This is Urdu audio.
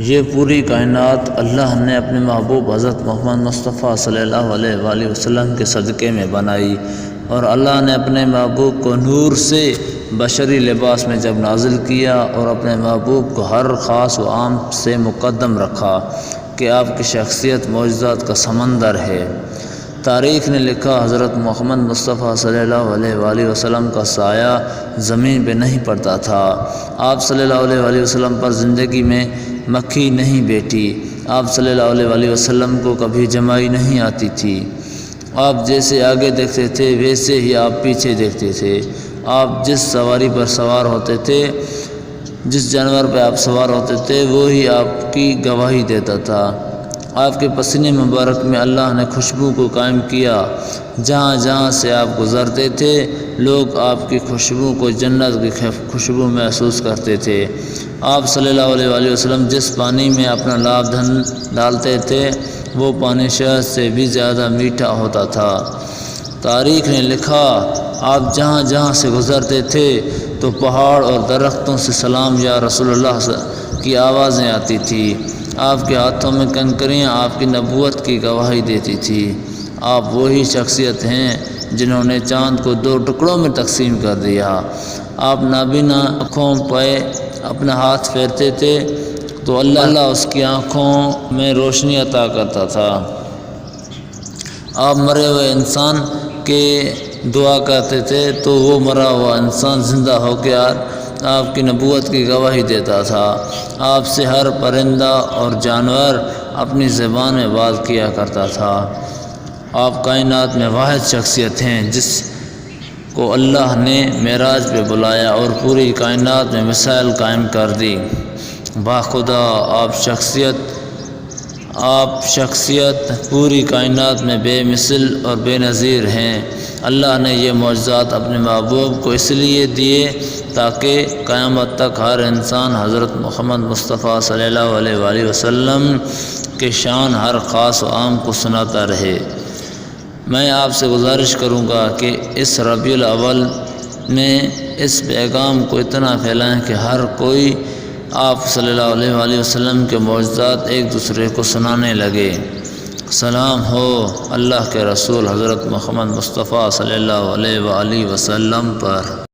یہ پوری کائنات اللہ نے اپنے محبوب حضرت محمد مصطفیٰ صلی اللہ علیہ وآلہ وسلم کے صدقے میں بنائی، اور اللہ نے اپنے محبوب کو نور سے بشری لباس میں جب نازل کیا اور اپنے محبوب کو ہر خاص و عام سے مقدم رکھا کہ آپ کی شخصیت معجزات کا سمندر ہے۔ تاریخ نے لکھا حضرت محمد مصطفیٰ صلی اللہ علیہ وآلہ وسلم کا سایہ زمین پہ نہیں پڑتا تھا۔ آپ صلی اللہ علیہ وآلہ وسلم پر زندگی میں مکھی نہیں بیٹھی۔ آپ صلی اللہ علیہ وآلہ وسلم کو کبھی جمائی نہیں آتی تھی۔ آپ جیسے آگے دیکھتے تھے ویسے ہی آپ پیچھے دیکھتے تھے۔ آپ جس سواری پر سوار ہوتے تھے، جس جانور پہ آپ سوار ہوتے تھے، وہی آپ کی گواہی دیتا تھا۔ آپ کے پسینے مبارک میں اللہ نے خوشبو کو قائم کیا۔ جہاں جہاں سے آپ گزرتے تھے، لوگ آپ کی خوشبو کو جنت کی خوشبو محسوس کرتے تھے۔ آپ صلی اللہ علیہ وآلہ وسلم جس پانی میں اپنا لعاب ڈالتے تھے، وہ پانی شہد سے بھی زیادہ میٹھا ہوتا تھا۔ تاریخ نے لکھا، آپ جہاں جہاں سے گزرتے تھے تو پہاڑ اور درختوں سے سلام یا رسول اللہ کی آوازیں آتی تھی۔ آپ کے ہاتھوں میں کنکریاں آپ کی نبوت کی گواہی دیتی تھی۔ آپ وہی شخصیت ہیں جنہوں نے چاند کو 2 ٹکڑوں میں تقسیم کر دیا۔ آپ نابینا آنکھوں پہ اپنا ہاتھ پھیرتے تھے تو اللہ اس کی آنکھوں میں روشنی عطا کرتا تھا۔ آپ مرے ہوئے انسان کے دعا کرتے تھے تو وہ مرا ہوا انسان زندہ ہو کے آپ کی نبوت کی گواہی دیتا تھا۔ آپ سے ہر پرندہ اور جانور اپنی زبان میں بات کیا کرتا تھا۔ آپ کائنات میں واحد شخصیت ہیں جس کو اللہ نے معراج پہ بلایا اور پوری کائنات میں مثال قائم کر دی۔ باخدا آپ شخصیت پوری کائنات میں بے مثل اور بے نظیر ہیں۔ اللہ نے یہ معجزات اپنے محبوب کو اس لیے دیے تاکہ قیامت تک ہر انسان حضرت محمد مصطفیٰ صلی اللہ علیہ وآلہ وسلم کے شان ہر خاص و عام کو سناتا رہے۔ میں آپ سے گزارش کروں گا کہ اس ربیع الاول میں اس پیغام کو اتنا پھیلائیں کہ ہر کوئی آپ صلی اللہ علیہ وآلہ وسلم کے معجزات ایک دوسرے کو سنانے لگے۔ سلام ہو اللہ کے رسول حضرت محمد مصطفیٰ صلی اللہ علیہ وآلہ وسلم پر۔